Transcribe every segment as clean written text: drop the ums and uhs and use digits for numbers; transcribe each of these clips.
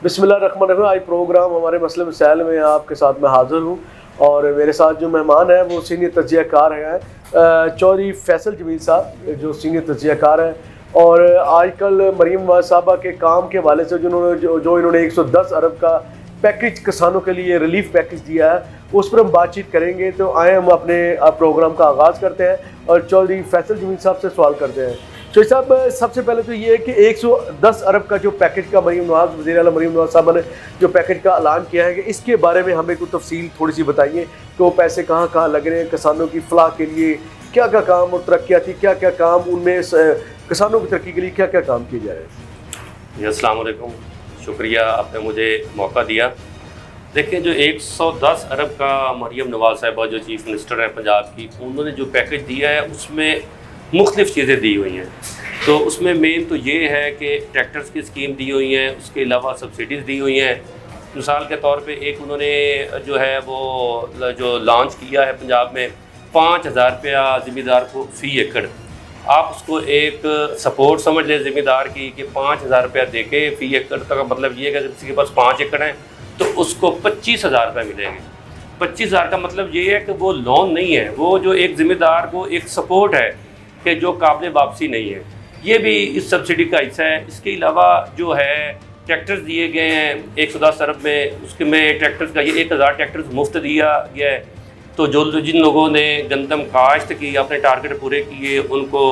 बिस्मिल्लाहिर्रहमानिर्रहीम। आज प्रोग्राम हमारे मसले मसाइल में आपके साथ मैं हाज़िर हूँ और मेरे साथ जो मेहमान हैं वो सीनियर तज्ज़िया कार हैं चौधरी फैसल जमील साहब, जो सीनियर तज्ज़िया कार हैं। और आजकल मरीम नवाज साहबा के काम के हवाले से जो इन्होंने 110 अरब का पैकेज किसानों के लिए रिलीफ पैकेज दिया है, उस पर हम बातचीत करेंगे। तो आए हम अपने प्रोग्राम का आगाज़ करते हैं और चौधरी फैसल जमील साहब से सवाल करते हैं। चौधरी साहब, सबसे पहले तो ये है कि 110 अरब का जो पैकेज का वज़ीर आला मरीम नवाज साहबा ने जो पैकेज का ऐलान किया है, कि इसके बारे में हमें कुछ तफसील थोड़ी सी बताइए कि वो पैसे कहाँ कहाँ लग रहे हैं, किसानों की फलाह के लिए क्या क्या काम और तरक्याती क्या क्या काम, उनमें किसानों की तरक्की के लिए क्या क्या काम किए जा रहे हैं। जी अस्सलाम वालेकुम, शुक्रिया आपने मुझे मौका दिया। देखिए, जो 110 अरब का मरीम नवाज साहिबा जो चीफ़ मिनिस्टर है पंजाब की, उन्होंने जो पैकेज दिया है उसमें मुख्तलिफ़ चीज़ें दी हुई हैं। तो उसमें मेन तो ये है कि ट्रैक्टर्स की स्कीम दी हुई हैं, उसके अलावा सब्सिडीज़ दी हुई हैं। मिसाल के तौर पे एक उन्होंने जो है वो जो लॉन्च किया है पंजाब में 5,000 रुपया ज़मींदार को फ़ी एकड़। आप उसको एक सपोर्ट समझ लें ज़मींदार की कि 5,000 रुपया दे के फ़ी एकड़ का मतलब ये है कि किसी के पास 5 एकड़ है तो उसको 25,000 रुपये मिलेंगे। 25,000 का मतलब ये है कि वो लोन नहीं है, वो जो एक ज़मींदार को एक सपोर्ट है कि जो काबिल वापसी नहीं है, ये भी इस सब्सिडी का हिस्सा है। इसके अलावा जो है ट्रैक्टर्स दिए गए हैं 110 अरब में, उसके में ट्रैक्टर्स का ये 1,000 ट्रैक्टर्स मुफ्त दिया गया है। तो जिन लोगों ने गंदम काश्त की, अपने टारगेट पूरे किए, उनको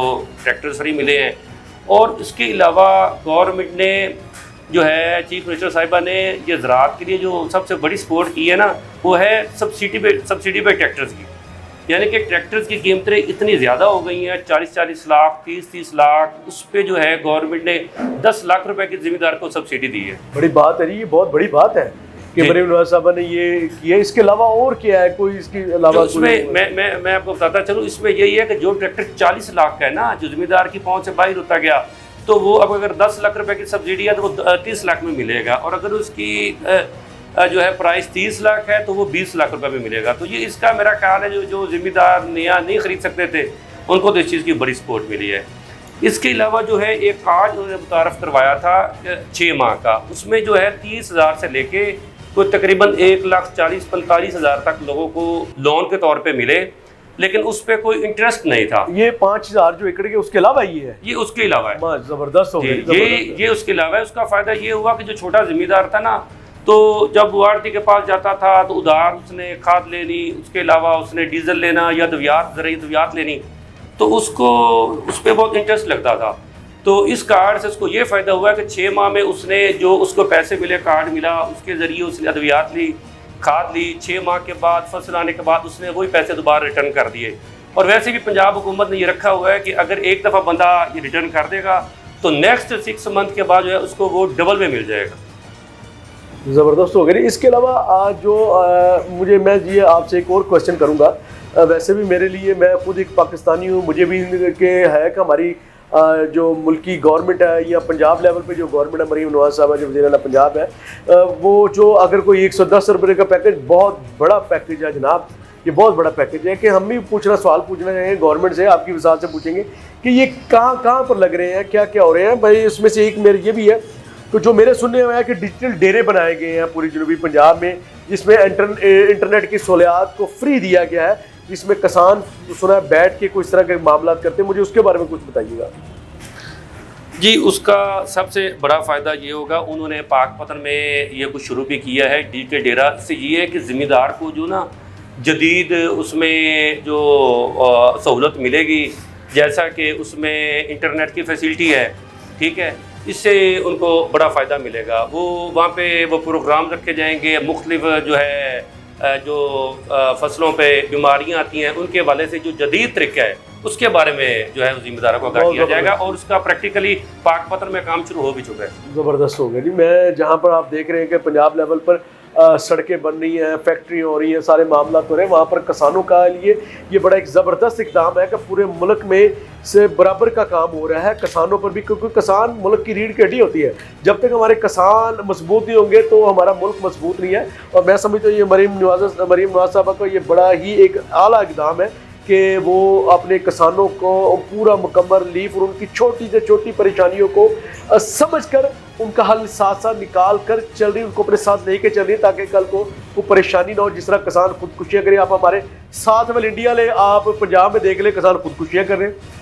ट्रैक्टर्स फ्री मिले हैं। और इसके अलावा गवर्नमेंट ने जो है चीफ मिनिस्टर साहिबा ने ये ज़राअत के लिए जो सबसे बड़ी सपोर्ट की है ना, वो है सब्सिडी पे ट्रैक्टर्स की। यानी कि ट्रैक्टर्स की कीमतें इतनी ज़्यादा हो गई हैं, 40-40 लाख, 30-30 लाख, उस पर जो है गवर्नमेंट ने 10 लाख रुपए के ज़मींदार को सब्सिडी दी है। बड़ी बात है, ये बहुत बड़ी बात है कि मरीम नवाज साहबा ने ये किया। इसके अलावा और क्या है, कोई इसके अलावा? इसमें मैं आपको बताता चलूँ, इसमें यही है कि जो ट्रैक्टर 40 लाख का है ना, जो ज़मींदार की पहुँच से बाहर होता गया, तो वो अब अगर 10 लाख रुपए की सब्सिडी है तो वो 30 लाख में मिलेगा। और अगर उसकी जो है प्राइस 30 लाख है तो वो 20 लाख रुपए में मिलेगा। तो ये इसका मेरा ख्याल है जो ज़मींदार नया नहीं ख़रीद सकते थे, उनको तो इस चीज़ की बड़ी सपोर्ट मिली है। इसके अलावा जो है एक कार्ड उन्होंने मुतारफ़ करवाया था 6 माह का, उसमें जो है 30,000 से लेके कोई तकरीबन 1,40,45,000 तक लोगों को लोन के तौर पे मिले, लेकिन उस पर कोई इंटरेस्ट नहीं था। ये 5,000 जो एकड़ के उसके अलावा ये उसके अलावा है। ज़बरदस्त हो गई। ये उसके अलावा है। उसका फ़ायदा ये हुआ कि जो छोटा ज़मींदार था ना, तो जब वारती के पास जाता था तो उधार उसने खाद लेनी, उसके अलावा उसने डीजल लेना या दवियात लेनी, तो उसको उस पर बहुत इंटरेस्ट लगता था। तो इस कार्ड से उसको ये फ़ायदा हुआ कि 6 माह में उसने जो उसको पैसे मिले, कार्ड मिला, उसके ज़रिए उसने अद्वियात ली, खाद ली। 6 माह के बाद फसल आने के बाद उसने वही पैसे दोबारा रिटर्न कर दिए। और वैसे भी पंजाब हुकूमत ने ये रखा हुआ है कि अगर एक दफ़ा बंदा ये रिटर्न कर देगा तो नेक्स्ट 6 मंथ के बाद जो है उसको वो डबल में मिल जाएगा। ज़बरदस्त हो गई। इसके अलावा आज मैं ये आपसे एक और क्वेश्चन करूँगा। वैसे भी मेरे लिए, मैं खुद एक पाकिस्तानी हूँ, मुझे भी के है कि हमारी जो मुल्की गवर्नमेंट है या पंजाब लेवल पे जो गवर्नमेंट है, मरीम नवाज साहबा जो वज़ीर आला पंजाब है, वो जो अगर कोई 110 रुपये का पैकेज, बहुत बड़ा पैकेज है जनाब, ये बहुत बड़ा पैकेज है। कि हम भी सवाल पूछना चाहेंगे गवर्नमेंट से, आपकी वजाहत से पूछेंगे कि ये कहाँ पर लग रहे हैं, क्या क्या हो रहे हैं भाई। इसमें से एक मेरे ये भी है, तो जो मेरे सुनने में है कि डिजिटल डेरे बनाए गए हैं पूरी जनूबी पंजाब में, जिसमें इंटरनेट की सहूलियात को फ्री दिया गया है, जिसमें किसान सुना है बैठ के कोई इस तरह के मामला करते हैं। मुझे उसके बारे में कुछ बताइएगा। जी, उसका सबसे बड़ा फ़ायदा ये होगा, उन्होंने पाकपतन में ये कुछ शुरू भी किया है डिजिटल डेरा। इससे ये है कि ज़मींदार को जो ना जदीद उसमें जो सहूलत मिलेगी, जैसा कि उसमें इंटरनेट की फैसिलिटी है, ठीक है, इससे उनको बड़ा फ़ायदा मिलेगा। वो वहाँ पे वो प्रोग्राम रखे जाएंगे, मुख्तलिफ जो है जो फसलों पे बीमारियाँ आती हैं उनके हवाले से जो जदीद तरीका है उसके बारे में जो है ज़मींदारों को आगाह किया जाएगा। और उसका प्रैक्टिकली पाकपतन में काम शुरू हो भी चुका है। ज़बरदस्त हो गया जी। मैं जहाँ पर आप देख रहे हैं कि पंजाब लेवल पर सड़कें बन रही हैं, फैक्ट्री हो रही हैं, सारे मामला हो रहे हैं, वहाँ पर किसानों का लिए ये बड़ा एक ज़बरदस्त इक़दाम है कि पूरे मुल्क में से बराबर का काम हो रहा है किसानों पर भी, क्योंकि किसान मुल्क की रीढ़ की हड्डी होती है। जब तक हमारे किसान मजबूत नहीं होंगे तो हमारा मुल्क मजबूत नहीं है। और मैं समझता हूँ ये मरीम नवाज साहबा का ये बड़ा ही एक आला इक़दाम है कि वो अपने किसानों को पूरा मुकम्मल रिलीफ और उनकी छोटी से छोटी परेशानियों को समझ कर ان کا حل ساتھ ساتھ نکال کر چل رہی، ان کو اپنے ساتھ لے کے چل رہی ہے تاکہ کل کو کوئی پریشانی نہ ہو. جس طرح کسان خودکشیاں کریں، آپ ہمارے ساتھ میں انڈیا لے، آپ پنجاب میں دیکھ لیں کسان خودکشیاں کر رہے ہیں.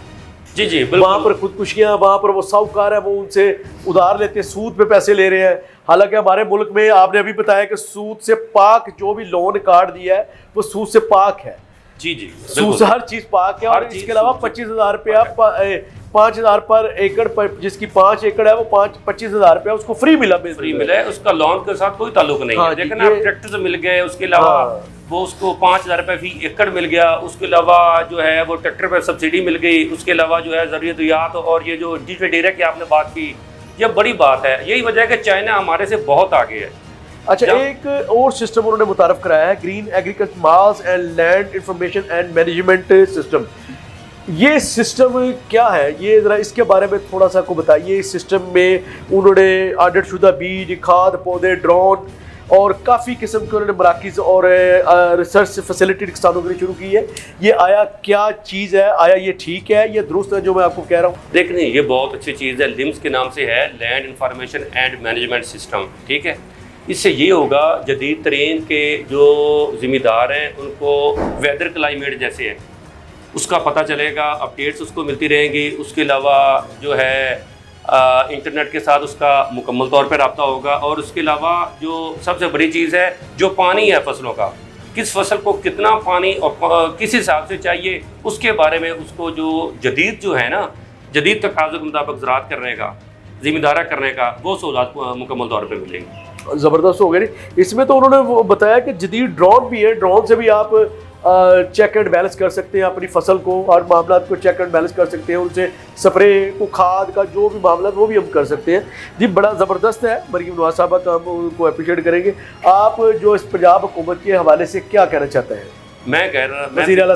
جی جی بالکل. وہاں پر خودکشیاں، وہاں پر وہ ساہوکار ہے وہ ان سے ادھار لیتے ہیں، سود پہ پیسے لے رہے ہیں. حالانکہ ہمارے ملک میں آپ نے ابھی بتایا کہ سود سے پاک جو بھی لون کارڈ دیا ہے وہ سود سے پاک ہے. جی جی سود سے ہر چیز پاک ہے. اور اس کے علاوہ 25,000 روپیہ 5,000 پر ایکڑ پر، جس کی 5 ایکڑ ہے وہ 25,000 روپیہ اس کو فری ملا ہے. اس کا لون کے ساتھ کوئی تعلق نہیں ہے. لیکن آپ ٹریکٹر مل گئے، اس کے علاوہ وہ اس کو 5,000 روپے فی ایکڑ مل گیا. اس کے علاوہ جو ہے وہ ٹریکٹر پہ سبسڈی مل گئی. اس کے علاوہ جو ہے ضروریات اور یہ جو ڈیجیٹل ڈیرا کی آپ نے بات کی، یہ بڑی بات ہے. یہی وجہ ہے کہ چائنا ہمارے سے بہت آگے ہے. اچھا، ایک اور سسٹم انہوں نے متعارف کرایا ہے، green agriculture mass and land information and management system. یہ سسٹم کیا ہے؟ یہ ذرا اس کے بارے میں تھوڑا سا کو بتائیے. اس سسٹم میں انہوں نے آڈٹ شدہ بیج، کھاد، پودے، ڈرون اور کافی قسم کے انہوں نے مراکز اور ریسرچ فیسلٹی کسانوں کے لیے شروع کی ہے. یہ آیا کیا چیز ہے؟ آیا یہ ٹھیک ہے؟ یہ درست ہے جو میں آپ کو کہہ رہا ہوں؟ دیکھیں، یہ بہت اچھی چیز ہے. لمس کے نام سے ہے، land information and management system. ٹھیک ہے. اس سے یہ ہوگا جدید ترین کے جو ذمہ دار ہیں ان کو ویدر کلائمیٹ جیسے ہے اس کا پتہ چلے گا، اپڈیٹس اس کو ملتی رہیں گی. اس کے علاوہ جو ہے انٹرنیٹ کے ساتھ اس کا مکمل طور پہ رابطہ ہوگا. اور اس کے علاوہ جو سب سے بڑی چیز ہے، جو پانی ہے فصلوں کا، کس فصل کو کتنا پانی اور کس حساب سے چاہیے، اس کے بارے میں اس کو جو جدید جو ہے نا، جدید تقاضوں کے مطابق زراعت کرنے کا، ذمہ دارہ کرنے کا، وہ سہولات مکمل طور پہ ملیں گی. زبردست ہو گئی. اس میں تو انہوں نے وہ بتایا کہ جدید ڈرون بھی ہے، ڈرون سے بھی آپ چیک اینڈ بیلنس کر سکتے ہیں اپنی فصل کو اور معاملات کو چیک اینڈ بیلنس کر سکتے ہیں. ان سے سپرے کو، کھاد کا جو بھی معاملات وہ بھی ہم کر سکتے ہیں. جی بڑا زبردست ہے. مریم نواز صاحبہ کا ہم ان کو اپریشیٹ کریں گے. آپ جو اس پنجاب حکومت کے حوالے سے کیا کہنا چاہتے ہیں؟ میں کہہ رہا وزیر اعلیٰ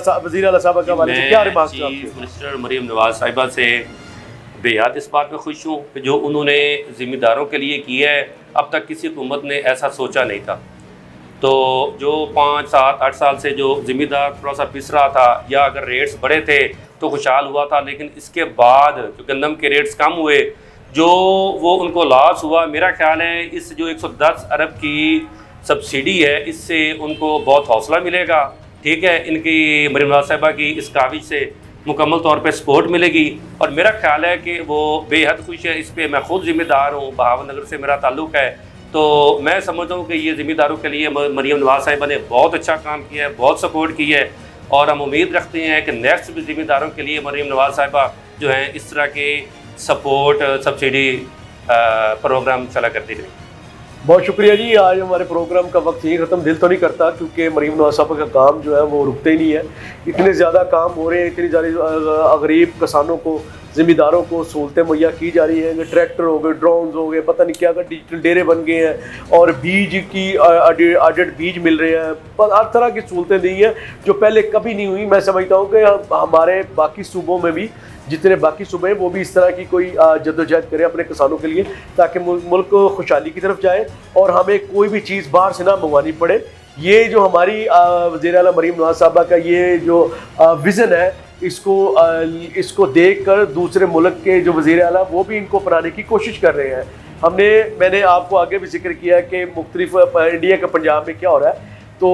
صاحبہ کے حوالے سے کیا ریمارکس ہیں آپ کے؟ چیف منسٹر مریم نواز صاحبہ سے بے حد اس بات میں خوش ہوں کہ جو انہوں نے ذمہ داروں کے لیے کیا ہے، اب تک کسی حکومت نے ایسا سوچا نہیں تھا. تو جو 5 7 8 سال سے جو ذمہ دار تھوڑا سا پس رہا تھا، یا اگر ریٹس بڑے تھے تو خوشحال ہوا تھا، لیکن اس کے بعد جو گندم کے ریٹس کم ہوئے، جو وہ ان کو لاس ہوا، میرا خیال ہے اس جو 110 ارب کی سبسڈی ہے اس سے ان کو بہت حوصلہ ملے گا. ٹھیک ہے. ان کی مریم نواز صاحبہ کی اس کاوش سے مکمل طور پہ سپورٹ ملے گی. اور میرا خیال ہے کہ وہ بے حد خوش ہے اس پہ. میں خود ذمہ دار ہوں، بہاول نگر سے میرا تعلق ہے، تو میں سمجھتا ہوں کہ یہ ذمہ داروں کے لیے مریم نواز صاحبہ نے بہت اچھا کام کیا ہے، بہت سپورٹ کی ہے. اور ہم امید رکھتے ہیں کہ نیکسٹ بھی ذمہ داروں کے لیے مریم نواز صاحبہ جو ہیں اس طرح کے سپورٹ سبسڈی پروگرام چلا کرتی رہی. بہت شکریہ جی. آج ہمارے پروگرام کا وقت یہی ختم. دل تو نہیں کرتا کیونکہ مریم نواز صاحبہ کا کام جو ہے وہ رکتے ہی نہیں ہے. اتنے زیادہ کام ہو رہے ہیں، اتنی زیادہ غریب کسانوں کو، ذمہ داروں کو سہولتیں مہیا کی جا رہی ہیں. ٹریکٹر ہو گئے، ڈرونز ہو گئے، پتہ نہیں کیا ڈیجیٹل ڈیرے بن گئے ہیں، اور بیج کی آڈٹ بیج مل رہے ہیں. ہر طرح کی سہولتیں دی ہیں جو پہلے کبھی نہیں ہوئی. میں سمجھتا ہوں کہ ہمارے باقی صوبوں میں بھی، جتنے باقی صوبے ہیں وہ بھی اس طرح کی کوئی جدوجہد کریں اپنے کسانوں کے لیے، تاکہ ملک خوشحالی کی طرف جائے اور ہمیں کوئی بھی چیز باہر سے نہ منگوانی پڑے. یہ جو ہماری وزیر اعلیٰ مریم نواز صاحبہ کا یہ جو ویژن ہے، اس کو دیکھ کر دوسرے ملک کے جو وزیر اعلیٰ وہ بھی ان کو اپنانے کی کوشش کر رہے ہیں. میں نے آپ کو آگے بھی ذکر کیا کہ مختلف انڈیا کے پنجاب میں کیا ہو رہا ہے، تو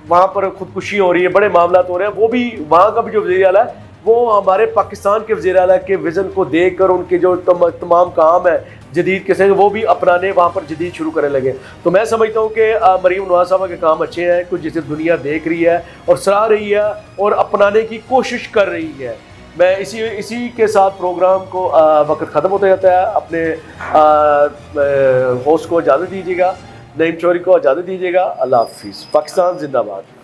وہاں پر خودکشی ہو رہی ہے، بڑے معاملات ہو رہے ہیں. وہ بھی وہاں کا بھی جو وزیر اعلیٰ ہے وہ ہمارے پاکستان کے وزیر اعلیٰ کے ویژن کو دیکھ کر ان کے جو تمام کام ہے جدید قسم وہ بھی اپنانے وہاں پر جدید شروع کرنے لگے. تو میں سمجھتا ہوں کہ مریم نواز صاحبہ کے کام اچھے ہیں، کچھ جسے دنیا دیکھ رہی ہے اور سراہ رہی ہے اور اپنانے کی کوشش کر رہی ہے. میں اسی کے ساتھ پروگرام کو وقت ختم ہوتا جاتا ہے. اپنے ہوسٹ کو اجازت دیجیے گا، نعیم چوہدری کو اجازت دیجیے گا. اللہ حافظ. پاکستان زندہ باد.